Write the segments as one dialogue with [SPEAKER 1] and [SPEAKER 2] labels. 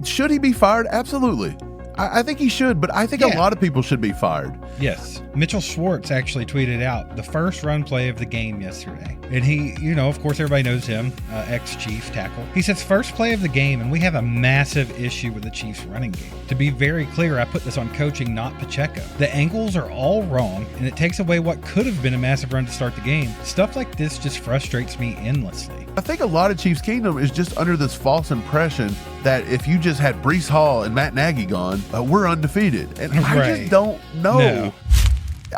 [SPEAKER 1] Should he be fired? Absolutely. I think he should, but I think a lot of people should be fired.
[SPEAKER 2] Yes. Mitchell Schwartz actually tweeted out the first run play of the game yesterday. And he, of course, everybody knows him, ex-Chief tackle. He says, first play of the game, and we have a massive issue with the Chiefs running game. To be very clear, I put this on coaching, not Pacheco. The angles are all wrong, and it takes away what could have been a massive run to start the game. Stuff like this just frustrates me endlessly.
[SPEAKER 1] I think a lot of Chiefs Kingdom is just under this false impression that if you just had Breece Hall and Matt Nagy gone, we're undefeated. And I just don't know.
[SPEAKER 2] No.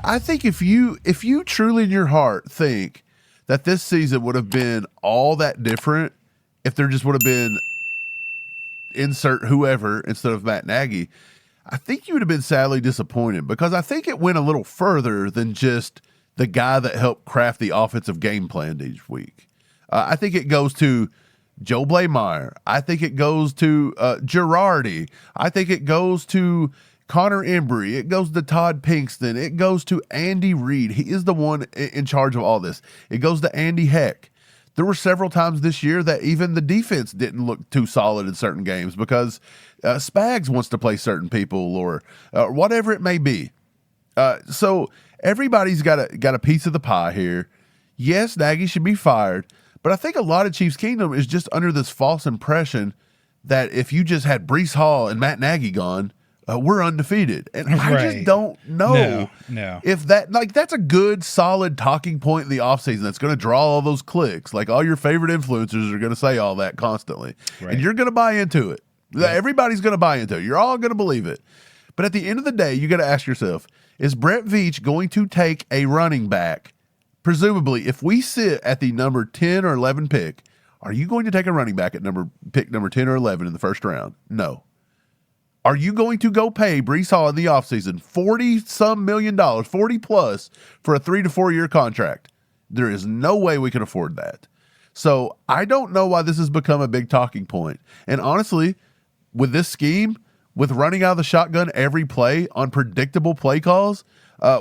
[SPEAKER 1] I think if you truly in your heart think that this season would have been all that different if there just would have been insert whoever instead of Matt Nagy, I think you would have been sadly disappointed, because I think it went a little further than just the guy that helped craft the offensive game plan each week. I think it goes to Joe Blameyer. I think it goes to Girardi. I think it goes to Connor Embry. It goes to Todd Pinkston. It goes to Andy Reid. He is the one in charge of all this. It goes to Andy Heck. There were several times this year that even the defense didn't look too solid in certain games because Spags wants to play certain people or whatever it may be. So everybody's got a piece of the pie here. Yes, Nagy should be fired. But I think a lot of Chiefs Kingdom is just under this false impression that if you just had Breece Hall and Matt Nagy gone, we're undefeated. And I just don't know if that's a good, solid talking point in the offseason that's going to draw all those clicks. Like all your favorite influencers are going to say all that constantly. Right. And you're going to buy into it. Right. Everybody's going to buy into it. You're all going to believe it. But at the end of the day, you got to ask yourself, is Brett Veach going to take a running back? Presumably, if we sit at the number 10 or 11 pick, are you going to take a running back at pick number 10 or 11 in the first round? No. Are you going to go pay Breece Hall in the offseason $40-some million, 40 plus, for a 3 to 4 year contract? There is no way we can afford that. So I don't know why this has become a big talking point. And honestly, with this scheme, with running out of the shotgun every play on predictable play calls,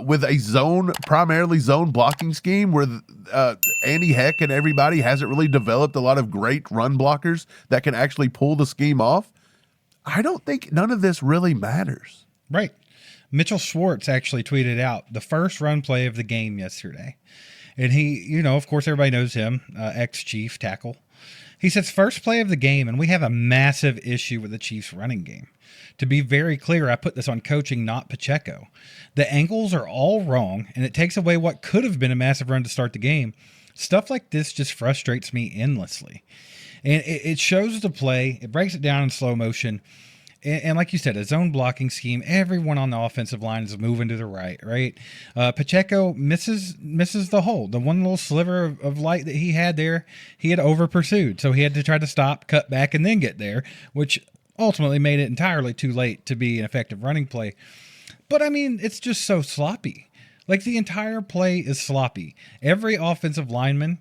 [SPEAKER 1] with a primarily zone blocking scheme where Andy Heck and everybody hasn't really developed a lot of great run blockers that can actually pull the scheme off, I don't think none of this really matters.
[SPEAKER 2] Right. Mitchell Schwartz actually tweeted out the first run play of the game yesterday. And he, of course, everybody knows him, ex-Chief tackle. He says, first play of the game, and we have a massive issue with the Chiefs running game. To be very clear, I put this on coaching, not Pacheco. The angles are all wrong, and it takes away what could have been a massive run to start the game. Stuff like this just frustrates me endlessly. And it shows the play. It breaks it down in slow motion. And like you said, a zone blocking scheme, everyone on the offensive line is moving to the right? Pacheco misses the hole. The one little sliver of light that he had there, he had over pursued. So he had to try to stop, cut back, and then get there, which ultimately made it entirely too late to be an effective running play. But I mean, it's just so sloppy. Like the entire play is sloppy. Every offensive lineman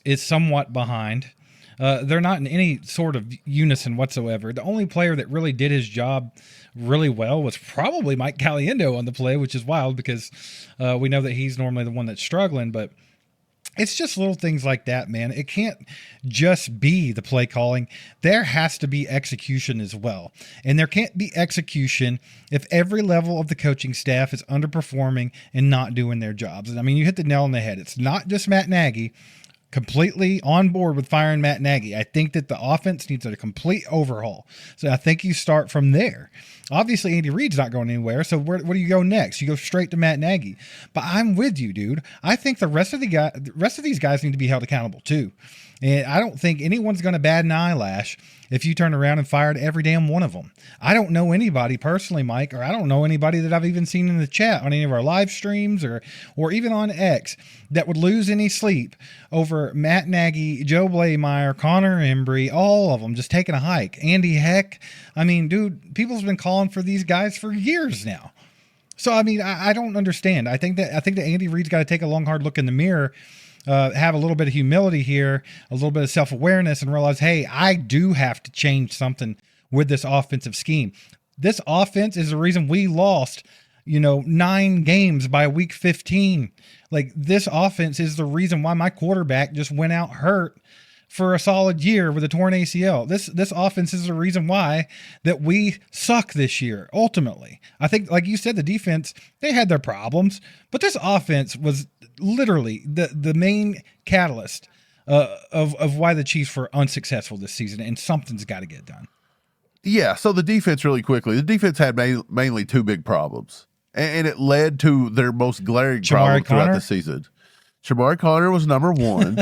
[SPEAKER 2] is somewhat behind. They're not in any sort of unison whatsoever. The only player that really did his job really well was probably Mike Caliendo on the play, which is wild because we know that he's normally the one that's struggling, but it's just little things like that, man. It can't just be the play calling. There has to be execution as well. And there can't be execution if every level of the coaching staff is underperforming and not doing their jobs. And I mean, you hit the nail on the head. It's not just Matt Nagy. Completely on board with firing Matt Nagy. I think that the offense needs a complete overhaul. So I think you start from there. Obviously, Andy Reid's not going anywhere. So where do you go next? You go straight to Matt Nagy. But I'm with you, dude. I think the rest of these guys need to be held accountable too. And I don't think anyone's going to bat an eyelash if you turn around and fired every damn one of them. I don't know anybody personally, Mike, or I don't know anybody that I've even seen in the chat on any of our live streams or even on X that would lose any sleep over Matt Nagy, Joe Blameyer, Connor Embry, all of them just taking a hike. Andy Heck. I mean, dude, people's been calling for these guys for years now. So, I mean, I don't understand. I think that Andy Reid's got to take a long, hard look in the mirror, have a little bit of humility here, a little bit of self-awareness, and realize, hey, I do have to change something with this offensive scheme. This offense is the reason we lost, 9 games by week 15. Like, this offense is the reason why my quarterback just went out hurt for a solid year with a torn ACL. This offense is the reason why that we suck this year. Ultimately, I think, like you said, the defense, they had their problems, but this offense was literally the main catalyst of why the Chiefs were unsuccessful this season, and something's got to get done.
[SPEAKER 1] Yeah, so the defense, really quickly, the defense had mainly two big problems, and it led to their most glaring problem throughout the season. Shamari Connor was number one,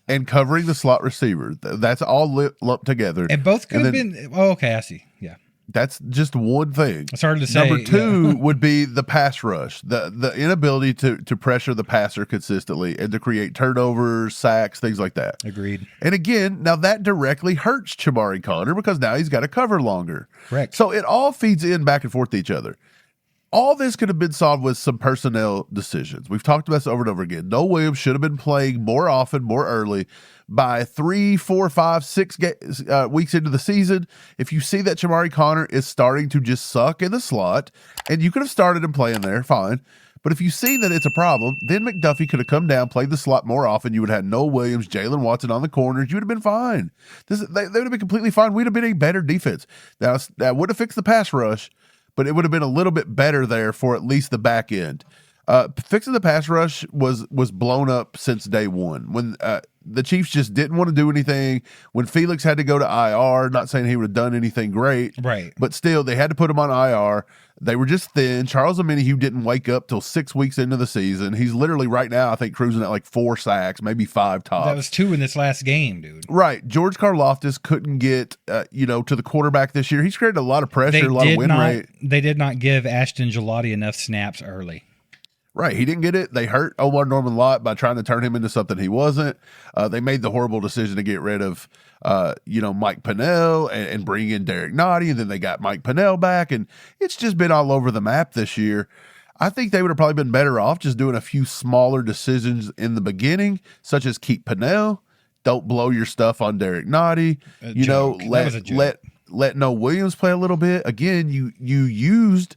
[SPEAKER 1] and covering the slot receiver. That's all lumped together.
[SPEAKER 2] And both could have been. Oh, okay, I see. Yeah.
[SPEAKER 1] That's just one thing.
[SPEAKER 2] It's hard to say.
[SPEAKER 1] Number two would be the pass rush, the inability to pressure the passer consistently and to create turnovers, sacks, things like that.
[SPEAKER 2] Agreed.
[SPEAKER 1] And again, now that directly hurts Shamari Connor because now he's got to cover longer.
[SPEAKER 2] Correct.
[SPEAKER 1] So it all feeds in back and forth to each other. All this could have been solved with some personnel decisions. We've talked about this over and over again. Noah Williams should have been playing more often, more early. By 3, 4, 5, 6 weeks into the season, if you see that Shamari Connor is starting to just suck in the slot, and you could have started him playing there, fine. But if you see that it's a problem, then McDuffie could have come down, played the slot more often. You would have had Noah Williams, Jalen Watson on the corners. You would have been fine. They would have been completely fine. We'd have been a better defense. Now, that would have fixed the pass rush, but it would have been a little bit better there for at least the back end. Fixing the pass rush was blown up since day one. When the Chiefs just didn't want to do anything. When Felix had to go to IR, not saying he would have done anything great,
[SPEAKER 2] right?
[SPEAKER 1] But still, they had to put him on IR. They were just thin. Charles Omenihu didn't wake up till 6 weeks into the season. He's literally right now, I think, cruising at like 4 sacks, maybe 5 tops.
[SPEAKER 2] That was 2 in this last game, dude.
[SPEAKER 1] Right. George Karlaftis couldn't get, to the quarterback this year. He's created a lot of pressure, a lot of win rate.
[SPEAKER 2] They did not give Ashton Gelati enough snaps early.
[SPEAKER 1] Right. He didn't get it. They hurt Omar Norman-Lott by trying to turn him into something he wasn't. They made the horrible decision to get rid of, Mike Pennell and bring in Derek Nottie, and then they got Mike Pennell back, and it's just been all over the map this year. I think they would have probably been better off just doing a few smaller decisions in the beginning, such as keep Pennell, don't blow your stuff on Derek Nottie, let Noah Williams play a little bit. Again, you used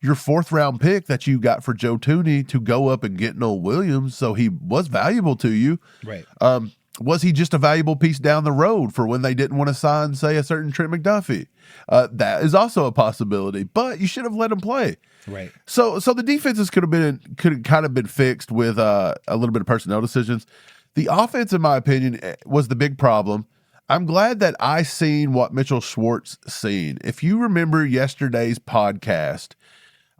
[SPEAKER 1] your 4th round pick that you got for Joe Tooney to go up and get Noah Williams, so he was valuable to you.
[SPEAKER 2] Right.
[SPEAKER 1] Was he just a valuable piece down the road for when they didn't want to sign, say, a certain Trent McDuffie? That is also a possibility, but you should have let him play.
[SPEAKER 2] Right.
[SPEAKER 1] So the defenses could have kind of been fixed with a little bit of personnel decisions. The offense, in my opinion, was the big problem. I'm glad that I seen what Mitchell Schwartz seen. If you remember yesterday's podcast,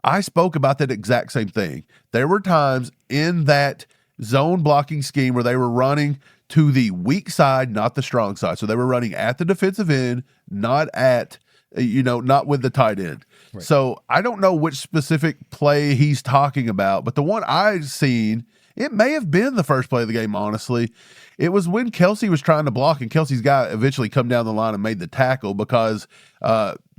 [SPEAKER 1] I spoke about that exact same thing. There were times in that zone blocking scheme where they were running to the weak side, not the strong side. So they were running at the defensive end, not at, not with the tight end. Right. So I don't know which specific play he's talking about, but the one I've seen, it may have been the first play of the game, honestly. It was when Kelsey was trying to block, and Kelsey's guy eventually come down the line and made the tackle because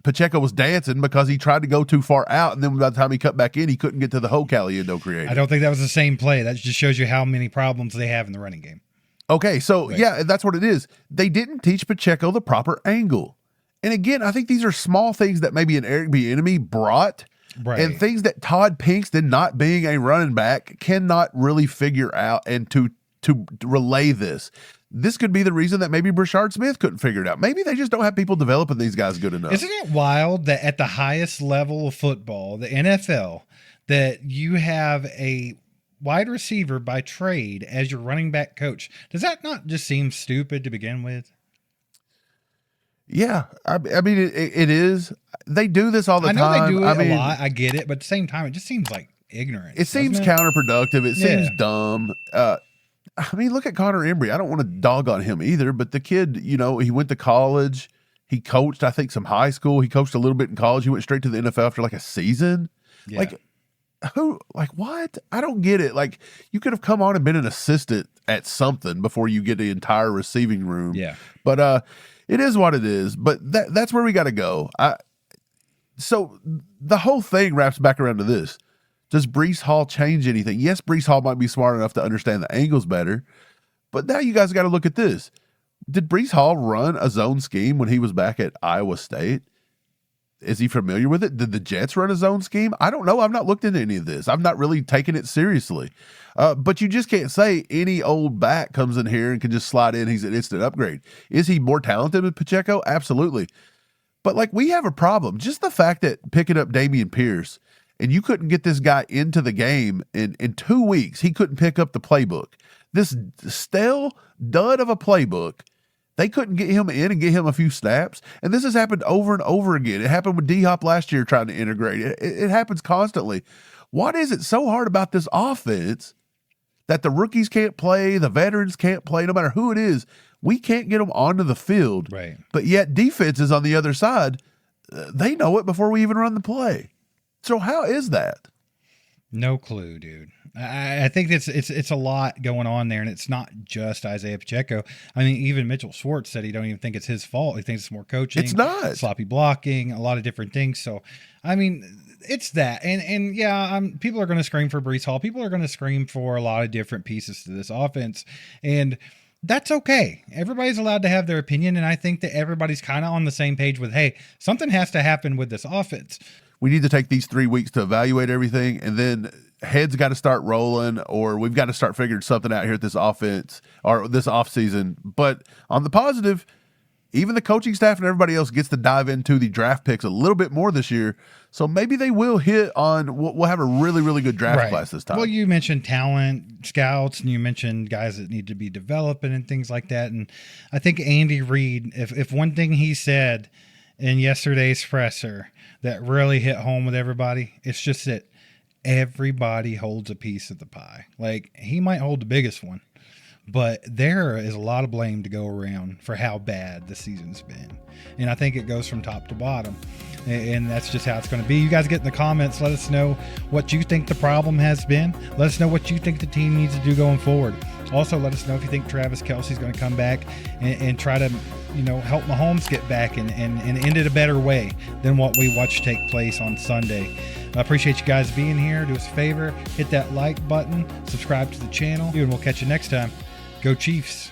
[SPEAKER 1] Pacheco was dancing because he tried to go too far out, and then by the time he cut back in, he couldn't get to the hole Caliendo created.
[SPEAKER 2] I don't think that was the same play. That just shows you how many problems they have in the running game.
[SPEAKER 1] Okay, so right. Yeah, that's what it is. They didn't teach Pacheco the proper angle. And again, I think these are small things that maybe an Eric Bieniemy brought, right, and things that Todd Pinkston, not being a running back, cannot really figure out and to relay this. This could be the reason that maybe Brashard Smith couldn't figure it out. Maybe they just don't have people developing these guys good enough.
[SPEAKER 2] Isn't it wild that at the highest level of football, the NFL, that you have a wide receiver by trade as your running back coach? Does that not just seem stupid to begin with?
[SPEAKER 1] Yeah, I mean, it is. They do this all the time.
[SPEAKER 2] I know they do it a lot. I get it, but at the same time, it just seems like ignorant.
[SPEAKER 1] It seems counterproductive. It seems dumb. I mean, look at Connor Embry. I don't want to dog on him either, but the kid, he went to college. He coached, I think, some high school. He coached a little bit in college. He went straight to the NFL after like a season. Yeah. What? I don't get it. Like, you could have come on and been an assistant at something before you get the entire receiving room.
[SPEAKER 2] Yeah.
[SPEAKER 1] But it is what it is. But that's where we got to go. So the whole thing wraps back around to this. Does Breece Hall change anything? Yes, Breece Hall might be smart enough to understand the angles better, but now you guys got to look at this. Did Breece Hall run a zone scheme when he was back at Iowa State? Is he familiar with it? Did the Jets run a zone scheme? I don't know. I've not looked into any of this. I've not really taken it seriously. But you just can't say any old back comes in here and can just slide in. He's an instant upgrade. Is he more talented than Pacheco? Absolutely. But like, we have a problem. Just the fact that picking up Dameon Pierce and you couldn't get this guy into the game in 2 weeks, he couldn't pick up the playbook. This stale dud of a playbook. They couldn't get him in and get him a few snaps. And this has happened over and over again. It happened with D-Hop last year trying to integrate. It happens constantly. What is it so hard about this offense that the rookies can't play, the veterans can't play, no matter who it is? We can't get them onto the field.
[SPEAKER 2] Right.
[SPEAKER 1] But yet defenses on the other side, they know it before we even run the play. So how is that?
[SPEAKER 2] No clue, dude. I think it's a lot going on there, and it's not just Isiah Pacheco. I mean, even Mitchell Schwartz said he don't even think it's his fault. He thinks it's more coaching.
[SPEAKER 1] It's not.
[SPEAKER 2] Sloppy blocking, a lot of different things. So, I mean, it's that. And yeah, people are going to scream for Breece Hall. People are going to scream for a lot of different pieces to this offense. And that's okay. Everybody's allowed to have their opinion, and I think that everybody's kind of on the same page with, hey, something has to happen with this offense.
[SPEAKER 1] We need to take these 3 weeks to evaluate everything, and then heads got to start rolling, or we've got to start figuring something out here at this offense or this offseason. But on the positive, even the coaching staff and everybody else gets to dive into the draft picks a little bit more this year. So maybe they will hit on, we'll have a really, really good draft class this time.
[SPEAKER 2] Well, you mentioned talent scouts, and you mentioned guys that need to be developing and things like that. And I think Andy Reid, if one thing he said in yesterday's presser that really hit home with everybody, it's just that everybody holds a piece of the pie. Like, he might hold the biggest one, but there is a lot of blame to go around for how bad the season's been. And I think it goes from top to bottom. And that's just how it's going to be. You guys get in the comments. Let us know what you think the problem has been. Let us know what you think the team needs to do going forward. Also, let us know if you think Travis Kelce's going to come back and try to, help Mahomes get back and end it a better way than what we watched take place on Sunday. I appreciate you guys being here. Do us a favor, hit that like button, subscribe to the channel, and we'll catch you next time. Go Chiefs.